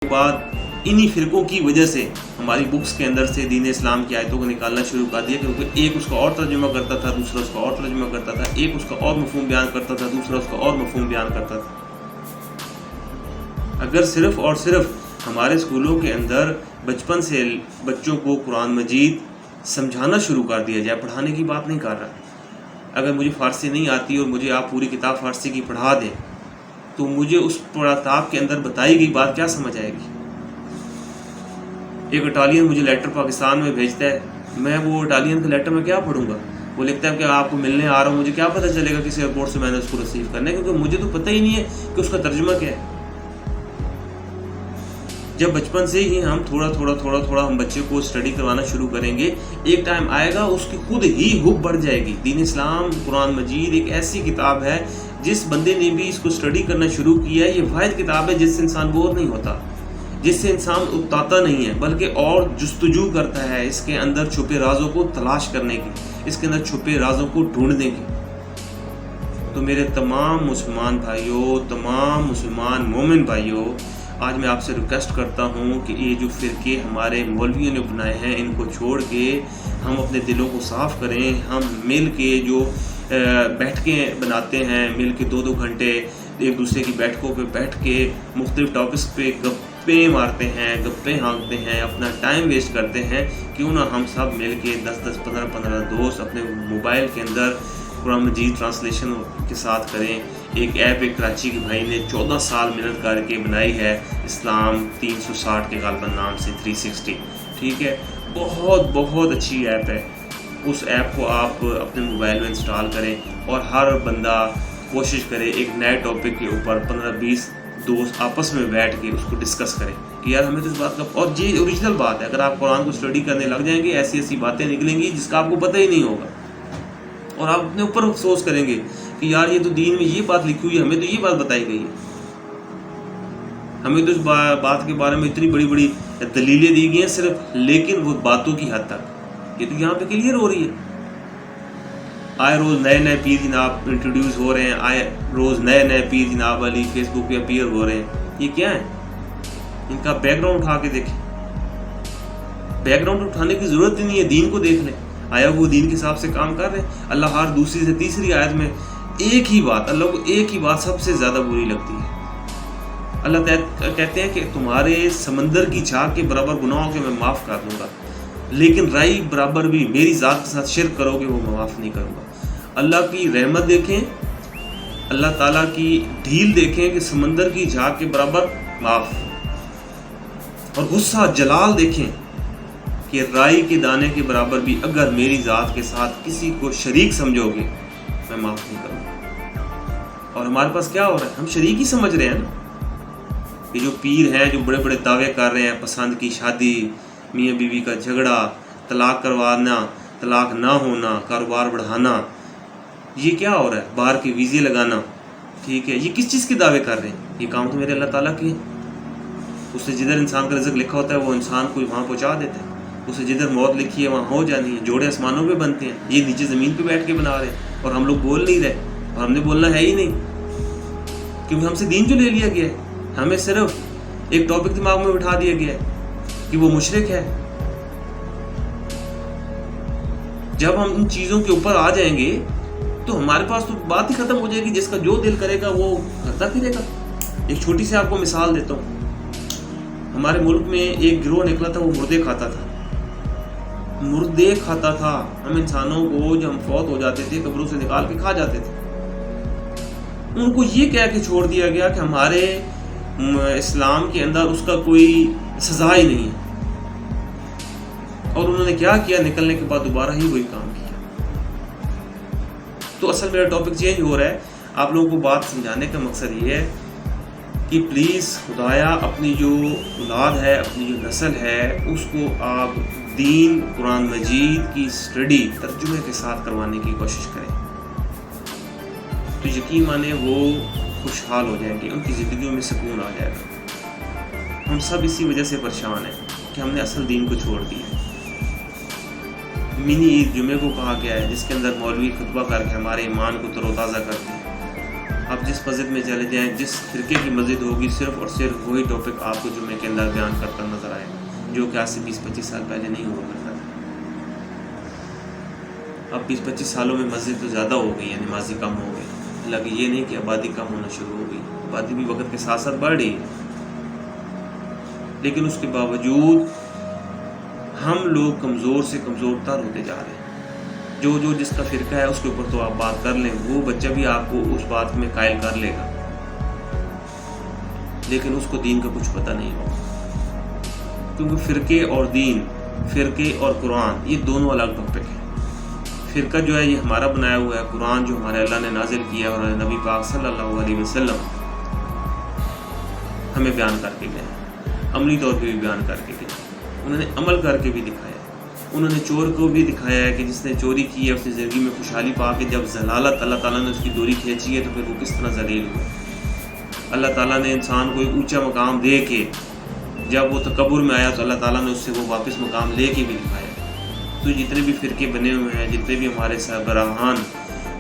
بعد انہی فرقوں کی وجہ سے ہماری بکس کے اندر سے دین اسلام کی آیتوں کو نکالنا شروع کر دیا، کیونکہ ایک اس کا اور ترجمہ کرتا تھا، دوسرا اس کا اور ترجمہ کرتا تھا، ایک اس کا اور مفہوم بیان کرتا تھا، دوسرا اس کا اور مفہوم بیان کرتا تھا۔ اگر صرف اور صرف ہمارے اسکولوں کے اندر بچپن سے بچوں کو قرآن مجید سمجھانا شروع کر دیا جائے، پڑھانے کی بات نہیں کر رہا، اگر مجھے فارسی نہیں آتی اور مجھے آپ پوری کتاب فارسی کی پڑھا دیں تو مجھے اس کتاب کے اندر بتائی گئی بات کیا سمجھ آئے گی؟ ایک اٹالین مجھے لیٹر پاکستان میں بھیجتا ہے، میں وہ اٹالین کے لیٹر میں کیا پڑھوں گا؟ وہ لکھتا ہے کہ آپ کو ملنے آ رہا ہوں، مجھے کیا پتہ چلے گا کسی ایئرپورٹ سے میں نے اس کو ریسیو کرنا ہے، کیونکہ مجھے تو پتہ ہی نہیں ہے کہ اس کا ترجمہ کیا ہے۔ جب بچپن سے ہی ہم تھوڑا ہم بچے کو اسٹڈی کروانا شروع کریں گے، ایک ٹائم آئے گا اس کی خود ہی حب بڑھ جائے گی۔ دین اسلام قرآن مجید ایک ایسی کتاب ہے، جس بندے نے بھی اس کو اسٹڈی کرنا شروع کیا ہے، یہ واحد کتاب ہے جس سے انسان بور نہیں ہوتا، جس سے انسان اکتاتا نہیں ہے، بلکہ اور جستجو کرتا ہے اس کے اندر چھپے رازوں کو تلاش کرنے کی، اس کے اندر چھپے رازوں کو ڈھونڈنے کی۔ تو میرے تمام مسلمان بھائیوں، تمام مسلمان مومن بھائیوں، آج میں آپ سے ریکویسٹ کرتا ہوں کہ یہ جو فرقے ہمارے مولویوں نے بنائے ہیں ان کو چھوڑ کے ہم اپنے دلوں کو صاف کریں۔ ہم مل کے جو بیٹھکیں بناتے ہیں، مل کے 2 گھنٹے ایک دوسرے کی بیٹھکوں پہ بیٹھ کے مختلف ٹاپکس پہ گپیں مارتے ہیں، گپیں ہانکتے ہیں، اپنا ٹائم ویسٹ کرتے ہیں، کیوں نہ ہم سب مل کے 10 15 دوست اپنے موبائل کے اندر قرآن مجید ٹرانسلیشن کے ساتھ کریں۔ ایک ایپ ایک کراچی کے بھائی نے 14 سال محنت کر کے بنائی ہے، اسلام 360 کے غالباً نام سے 360، ٹھیک ہے، بہت اچھی ایپ ہے۔ اس ایپ کو آپ اپنے موبائل میں انسٹال کریں اور ہر بندہ کوشش کرے ایک نئے ٹاپک کے اوپر 15-20 دوست آپس میں بیٹھ کے اس کو ڈسکس کریں کہ یار ہمیں تو اس بات کا، اور یہ اوریجنل بات ہے، اگر آپ قرآن کو اسٹڈی کرنے لگ جائیں گے ایسی باتیں نکلیں گی جس کا آپ کو پتہ ہی نہیں ہوگا، اور آپ اپنے اوپر افسوس کریں گے کہ یار یہ تو دین میں یہ بات لکھی ہوئی ہے، ہمیں تو یہ بات بتائی گئی ہے، ہمیں تو اس بات کے بارے میں اتنی بڑی دلیلیں دی گئی ہیں صرف، لیکن وہ باتوں کی حد تک، یہ تو یہاں پہ کلیئر ہو رہی ہے۔ آئے روز نئے پیر جناب انٹروڈیوس ہو رہے ہیں، آئے روز نئے پیر جناب والی فیس بک پہ اپیئر ہو رہے ہیں، یہ کیا ہے؟ ان کا بیک گراؤنڈ اٹھا کے دیکھیں، بیک گراؤنڈ اٹھانے کی ضرورت ہی نہیں ہے، دین کو دیکھ لیں، آیا وہ دین کے حساب سے کام کر رہے ہیں۔ اللہ ہر دوسری سے تیسری آیت میں ایک ہی بات، اللہ کو ایک ہی بات سب سے زیادہ بری لگتی ہے۔ اللہ کہتے ہیں کہ تمہارے سمندر کی جھاگ کے برابر گناہوں کے میں معاف کر دوں گا، لیکن رائی برابر بھی میری ذات کے ساتھ شرک کرو گے وہ میں معاف نہیں کروں گا۔ اللہ کی رحمت دیکھیں، اللہ تعالیٰ کی ڈھیل دیکھیں کہ سمندر کی جھاگ کے برابر معاف، اور غصہ جلال دیکھیں کہ رائی کے دانے کے برابر بھی اگر میری ذات کے ساتھ کسی کو شریک سمجھو گے میں معاف نہیں کروں گا۔ اور ہمارے پاس کیا ہو رہا ہے؟ ہم شریک ہی سمجھ رہے ہیں نا، یہ جو پیر ہیں جو بڑے دعوے کر رہے ہیں، پسند کی شادی، میاں بیوی کا جھگڑا، طلاق کروانا، طلاق نہ ہونا، کاروبار بڑھانا، یہ کیا ہو رہا ہے؟ باہر کے ویزے لگانا، ٹھیک ہے، یہ کس چیز کے دعوے کر رہے ہیں؟ یہ کام تو میرے اللہ تعالیٰ کے ہیں، اس سے جدھر انسان کا رزق لکھا ہوتا ہے وہ انسان کو وہاں پہنچا دیتا ہے، اسے جدھر موت لکھی ہے وہاں ہو جانی ہے۔ جوڑے آسمانوں پہ بنتے ہیں، یہ نیچے زمین پہ بیٹھ کے بنا رہے ہیں، اور ہم لوگ بول نہیں رہے، اور ہم نے بولنا ہے ہی نہیں، کیونکہ ہم سے دین جو لے لیا گیا ہے، ہمیں صرف ایک ٹاپک دماغ میں بٹھا دیا گیا ہے کہ وہ مشرک ہے۔ جب ہم ان چیزوں کے اوپر آ جائیں گے تو ہمارے پاس تو بات ہی ختم ہو جائے گی، جس کا جو دل کرے گا وہ کرتا پھرے گا۔ ایک چھوٹی سی آپ کو مثال دیتا ہوں، ہمارے ملک میں ایک گروہ نکلا تھا، وہ مردے کھاتا تھا، ہم انسانوں کو جب ہم فوت ہو جاتے تھے قبروں سے نکال کے کھا جاتے تھے۔ ان کو یہ کہہ کے چھوڑ دیا گیا کہ ہمارے اسلام کے اندر اس کا کوئی سزا ہی نہیں ہے، اور انہوں نے کیا کیا؟ نکلنے کے بعد دوبارہ ہی وہی کام کیا۔ تو اصل میرا ٹاپک چینج ہو رہا ہے، آپ لوگوں کو بات سمجھانے کا مقصد یہ ہے کہ پلیز خدایا اپنی جو اولاد ہے، اپنی جو نسل ہے، اس کو آپ دین قرآن مجید کی اسٹڈی ترجمے کے ساتھ کروانے کی کوشش کریں، تو یقین مانے وہ خوشحال ہو جائیں گے، ان کی زندگیوں میں سکون آ جائے گا۔ ہم سب اسی وجہ سے پریشان ہیں کہ ہم نے اصل دین کو چھوڑ دیا۔ منی عید جمعے کو کہا گیا ہے، جس کے اندر مولوی خطبہ کر کے ہمارے ایمان کو تر و تازہ کرتے ہیں۔ اب آپ جس مسجد میں چلے جائیں، جس فرقے کی مسجد ہوگی، صرف اور صرف وہی ٹاپک آپ کو جمعے کے اندر بیان کرتا نظر آئے گا، جو کہ آج سے 20-25 سال پہلے نہیں ہوا کرتا تھا۔ اب 20-25 سالوں میں مسجد تو زیادہ ہو گئی ہے، نمازی کم ہو گئے، حالانکہ یہ نہیں کہ آبادی کم ہونا شروع ہو گئی، آبادی بھی وقت کے ساتھ ساتھ بڑھ رہی ہے، لیکن اس کے باوجود ہم لوگ کمزور سے کمزور تر ہوتے جا رہے ہیں۔ جو جس کا فرقہ ہے اس کے اوپر تو آپ بات کر لیں، وہ بچہ بھی آپ کو اس بات میں قائل کر لے گا، لیکن اس کو دین کا کچھ پتہ نہیں ہوگا، کیونکہ فرقے اور دین، فرقے اور قرآن یہ دونوں الگ ٹاپک ہیں۔ فرقہ جو ہے یہ ہمارا بنایا ہوا ہے، قرآن جو ہمارے اللہ نے نازل کیا ہے اور نبی پاک صلی اللہ علیہ وسلم ہمیں بیان کر کے گئے، عملی طور پہ بھی بیان کر کے گئے، انہوں نے عمل کر کے بھی دکھایا۔ انہوں نے چور کو بھی دکھایا ہے کہ جس نے چوری کی ہے اپنی زندگی میں خوشحالی پا کے جب ضلالت اللہ تعالیٰ نے اس کی ڈوری کھینچی ہے تو پھر وہ کس طرح ذلیل ہوا۔ اللہ تعالیٰ نے انسان کو ایک اونچا مقام دے کے جب وہ تکبر میں آیا تو اللہ تعالیٰ نے اس سے وہ واپس مقام لے کے بھی دکھایا۔ تو جتنے بھی فرقے بنے ہوئے ہیں، جتنے بھی ہمارے سربراہان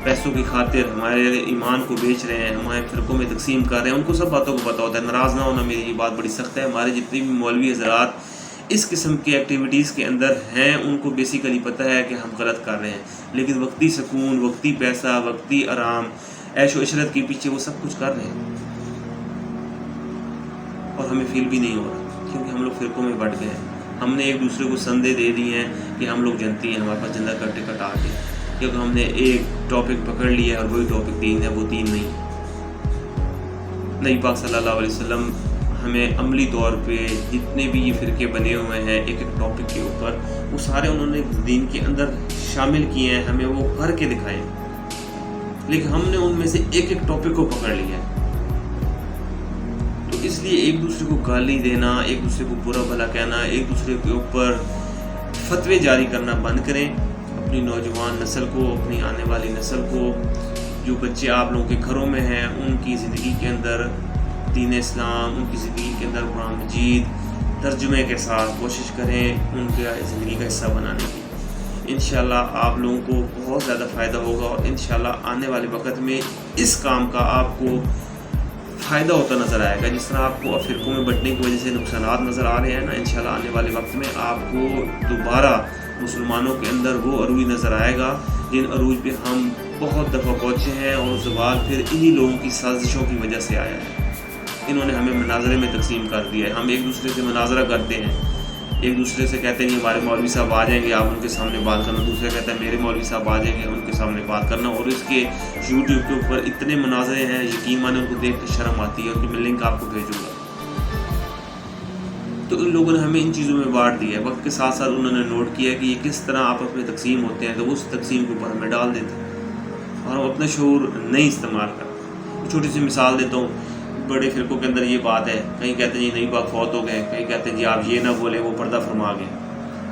پیسوں کی خاطر ہمارے ایمان کو بیچ رہے ہیں، ہمارے فرقوں میں تقسیم کر رہے ہیں، ان کو سب باتوں کو پتہ ہوتا ہے۔ ناراض نہ ہونا، میری یہ بات بڑی سخت ہے، ہمارے جتنے بھی مولوی حضرات اس قسم کے ایکٹیویٹیز کے اندر ہیں ان کو بیسیکلی پتہ ہے کہ ہم غلط کر رہے ہیں، لیکن وقتی سکون، وقتی پیسہ، وقتی آرام، عیش و عشرت کے پیچھے وہ سب کچھ کر رہے ہیں، اور ہمیں فیل بھی نہیں ہو رہا کیونکہ ہم لوگ فرقوں میں بٹ گئے ہیں۔ ہم نے ایک دوسرے کو سندے دے دی ہیں کہ ہم لوگ جنتی ہیں، ہمارے پاس جنت کا ٹکٹ آ گیا، کیونکہ ہم نے ایک ٹاپک پکڑ لیا ہے اور وہی ٹاپک دین ہے، وہ دین نہیں ہے۔ نبی پاک صلی اللہ علیہ وسلم ہمیں عملی طور پہ جتنے بھی یہ فرقے بنے ہوئے ہیں ایک ایک ٹاپک کے اوپر، وہ سارے انہوں نے دین کے اندر شامل کیے ہیں، ہمیں وہ کر کے دکھائے، لیکن ہم نے ان میں سے ایک ایک ٹاپک کو پکڑ لیا ہے۔ تو اس لیے ایک دوسرے کو گالی دینا، ایک دوسرے کو برا بھلا کہنا، ایک دوسرے کے اوپر فتوے جاری کرنا بند کریں۔ اپنی نوجوان نسل کو، اپنی آنے والی نسل کو، جو بچے آپ لوگوں کے گھروں میں ہیں، ان کی زندگی کے اندر دین اسلام، ان کی زندگی کے اندر قرآن مجید ترجمے کے ساتھ کوشش کریں ان کے زندگی کا حصہ بنانے کی۔ انشاءاللہ آپ لوگوں کو بہت زیادہ فائدہ ہوگا، اور انشاءاللہ آنے والے وقت میں اس کام کا آپ کو فائدہ ہوتا نظر آئے گا۔ جس طرح آپ کو فرقوں میں بٹنے کی وجہ سے نقصانات نظر آ رہے ہیں نا، انشاءاللہ آنے والے وقت میں آپ کو دوبارہ مسلمانوں کے اندر وہ عروج نظر آئے گا جن عروج پہ ہم بہت دفعہ پہنچے ہیں، اور زوال پھر انہی لوگوں کی سازشوں کی وجہ سے آیا ہے۔ انہوں نے ہمیں مناظرے میں تقسیم کر دیا ہے، ہم ایک دوسرے سے مناظرہ کرتے ہیں، ایک دوسرے سے کہتے ہیں ہمارے مولوی صاحب آ جائیں گے، آپ ان کے سامنے بات کرنا، دوسرے کہتا ہے میرے مولوی صاحب آ جائیں گے، ان کے سامنے بات کرنا، اور اس کے یوٹیوب کے اوپر اتنے مناظرے ہیں، یقین مانے ان کو دیکھ کے شرم آتی ہے، ان کی میں لنک آپ کو بھیجوں گا۔ تو ان لوگوں نے ہمیں ان چیزوں میں بانٹ دیا ہے، وقت کے ساتھ ساتھ انہوں نے نوٹ کیا کہ یہ کس طرح آپس میں تقسیم ہوتے ہیں، تو اس تقسیم کے اوپر ہمیں ڈال دیتے ہیں، اور ہم اپنا شعور نہیں استعمال کرتے۔ چھوٹی سی مثال دیتا ہوں، بڑے فرقوں کے اندر یہ بات ہے، کہیں کہتے ہیں جی نبی پاک فوت ہو گئے، کہیں کہتے ہیں جی آپ یہ نہ بولیں وہ پردہ فرما گئے،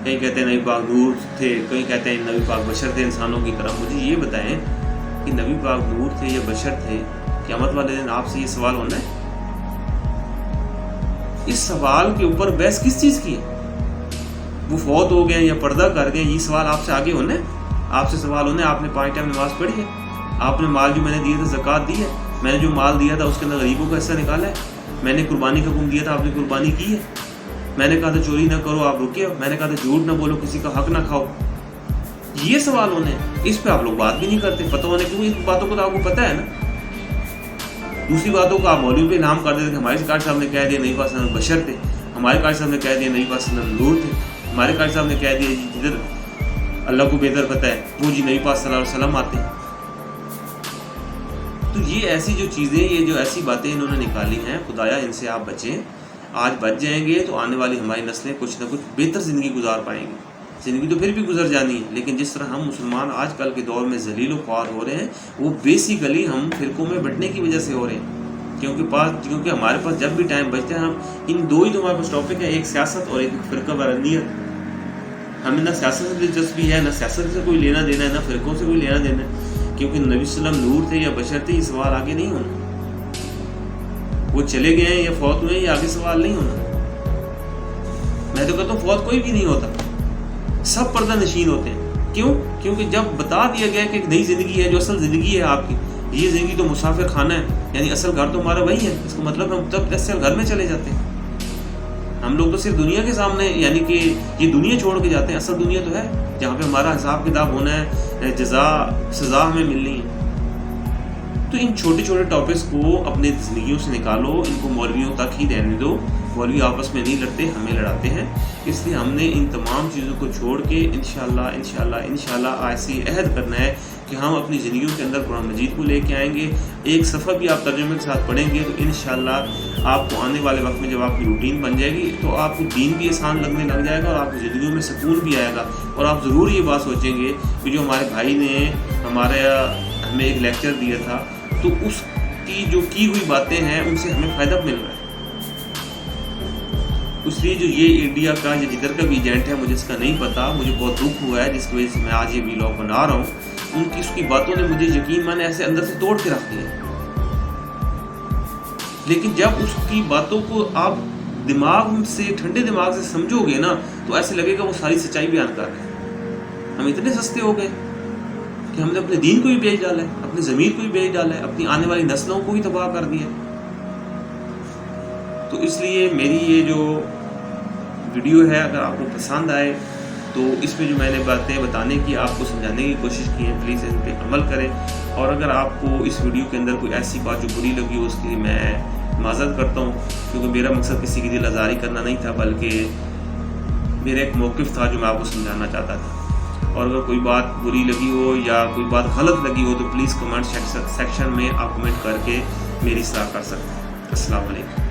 کہیں کہتے ہیں نبی پاک نور تھے، کہیں کہتے ہیں نبی پاک بشر تھے انسانوں کی طرح۔ مجھے یہ بتائیں کہ نبی پاک نور تھے یا بشر تھے؟ قیامت والے دن آپ سے یہ سوال ہونا ہے؟ اس سوال کے اوپر بحث کس چیز کی ہے؟ وہ فوت ہو گئے یا پردہ کر گئے، یہ سوال آپ سے آگے ہونا ہے؟ آپ سے سوال ہونا ہے آپ نے 5 ٹائم نماز پڑھی ہے، آپ نے مال جو میں نے دیے تھے زکوٰۃ دی ہے، میں نے جو مال دیا تھا اس کے اندر غریبوں کا حصہ نکالا ہے، میں نے قربانی کا حکم دیا تھا آپ نے قربانی کی ہے، میں نے کہا تھا چوری نہ کرو آپ رکے ہو، میں نے کہا تھا جھوٹ نہ بولو، کسی کا حق نہ کھاؤ۔ یہ سوال ہونے ہیں، اس پہ آپ لوگ بات بھی نہیں کرتے، پتہ ہونے کیوں ان باتوں کو تو آپ کو پتہ ہے نا۔ دوسری باتوں کو آپ مولوی پہ نام کر دیتے کہ ہمارے قاری صاحب نے کہہ دیا نبی پاک صلی اللہ علیہ وسلم بشر تھے، ہمارے قاری صاحب نے کہہ دیا نبی پاک صلی اللہ علیہ وسلم نور تھے، ہمارے قاری صاحب نے کہہ دیا جی جدھر اللہ کو بہتر پتہ ہے وہ جی نبی پاک صلی اللہ علیہ وسلم آتے ہیں۔ تو یہ ایسی جو چیزیں، یہ جو ایسی باتیں انہوں نے نکالی ہیں، خدایا ان سے آپ بچیں۔ آج بچ جائیں گے تو آنے والی ہماری نسلیں کچھ نہ کچھ بہتر زندگی گزار پائیں گی۔ زندگی تو پھر بھی گزر جانی ہے، لیکن جس طرح ہم مسلمان آج کل کے دور میں ذلیل و خوار ہو رہے ہیں، وہ بیسیکلی ہم فرقوں میں بٹنے کی وجہ سے ہو رہے ہیں۔ کیونکہ ہمارے پاس جب بھی ٹائم بچتا ہے، ہم ان دو ہی تو ہمارے پاس ٹاپک ہے، ایک سیاست اور ایک فرقہ وارندیت۔ ہمیں نہ سیاست سے دلچسپی ہے، نہ سیاست سے کوئی لینا دینا ہے، نہ فرقوں سے کوئی لینا دینا ہے، کیونکہ نبی صلی اللہ علیہ وسلم نور تھے یا بشر تھے، یہ سوال آگے نہیں ہونا۔ وہ چلے گئے ہیں یا فوت ہوئے ہیں، یہ آگے سوال نہیں ہونا۔ میں تو کہتا ہوں فوت کوئی بھی نہیں ہوتا، سب پردہ نشین ہوتے ہیں۔ کیوں؟ کیونکہ جب بتا دیا گیا کہ ایک نئی زندگی ہے جو اصل زندگی ہے آپ کی، یہ زندگی تو مسافر خانہ ہے، یعنی اصل گھر تو ہمارا وہی ہے، اس کا مطلب ہم تب اصل گھر میں چلے جاتے ہیں. ہم لوگ تو صرف دنیا کے سامنے، یعنی کہ یہ دنیا چھوڑ کے جاتے ہیں، اصل دنیا تو ہے جہاں پہ ہمارا حساب کتاب ہونا ہے، جزا سزا ہمیں ملنی ہے. تو ان چھوٹے چھوٹے ٹاپکس کو اپنے زندگیوں سے نکالو، ان کو مولویوں تک ہی رہنے دو. مولوی آپس میں نہیں لڑتے، ہمیں لڑاتے ہیں. اس لیے ہم نے ان تمام چیزوں کو چھوڑ کے انشاءاللہ ایسی عہد کرنا ہے کہ ہم اپنی زندگیوں کے اندر قرآن مجید کو لے کے آئیں گے. ایک صفحہ بھی آپ ترجمے کے ساتھ پڑھیں گے تو انشاءاللہ آپ کو آنے والے وقت میں جب آپ کی روٹین بن جائے گی تو آپ کو دین بھی آسان لگنے لگ جائے گا اور آپ کی زندگیوں میں سکون بھی آئے گا. اور آپ ضرور یہ بات سوچیں گے کہ جو ہمارے بھائی نے ہمیں ایک لیکچر دیا تھا تو اس کی جو کی ہوئی باتیں ہیں ان سے ہمیں فائدہ مل رہا ہے. اس لیے جو یہ انڈیا کا یا جدھر کا بھی ایجنٹ ہے، مجھے اس کا نہیں پتا، مجھے بہت دکھ ہوا ہے جس کی وجہ سے میں آج یہ ویلاگ بنا رہا ہوں. اس کی باتوں نے مجھے یقین مانے ایسے اندر سے توڑ کے رکھ دیا. لیکن جب اس کی باتوں کو آپ ٹھنڈے دماغ سے سمجھو گے نا تو ایسے لگے گا وہ ساری سچائی بیان کر رہے ہیں. ہم اتنے سستے ہو گئے کہ ہم نے اپنے دین کو بھی بیچ ڈالا ہے، اپنی ضمیر کو بھی بیچ ڈالا ہے، اپنی آنے والی نسلوں کو بھی تباہ کر دیا. تو اس لیے میری یہ جو ویڈیو ہے اگر آپ کو پسند آئے تو اس میں جو میں نے باتیں بتانے کی، آپ کو سمجھانے کی کوشش کی ہے، پلیز اس پہ عمل کریں. اور اگر آپ کو اس ویڈیو کے اندر کوئی ایسی بات جو بری لگی ہو اس کے لیے میں معذرت کرتا ہوں، کیونکہ میرا مقصد کسی کی دل آزاری کرنا نہیں تھا، بلکہ میرا ایک موقف تھا جو میں آپ کو سمجھانا چاہتا تھا. اور اگر کوئی بات بری لگی ہو یا کوئی بات غلط لگی ہو تو پلیز کمنٹ سیکشن میں آپ کمنٹ کر کے میری اصلاح کر سکتے ہیں. السلام علیکم.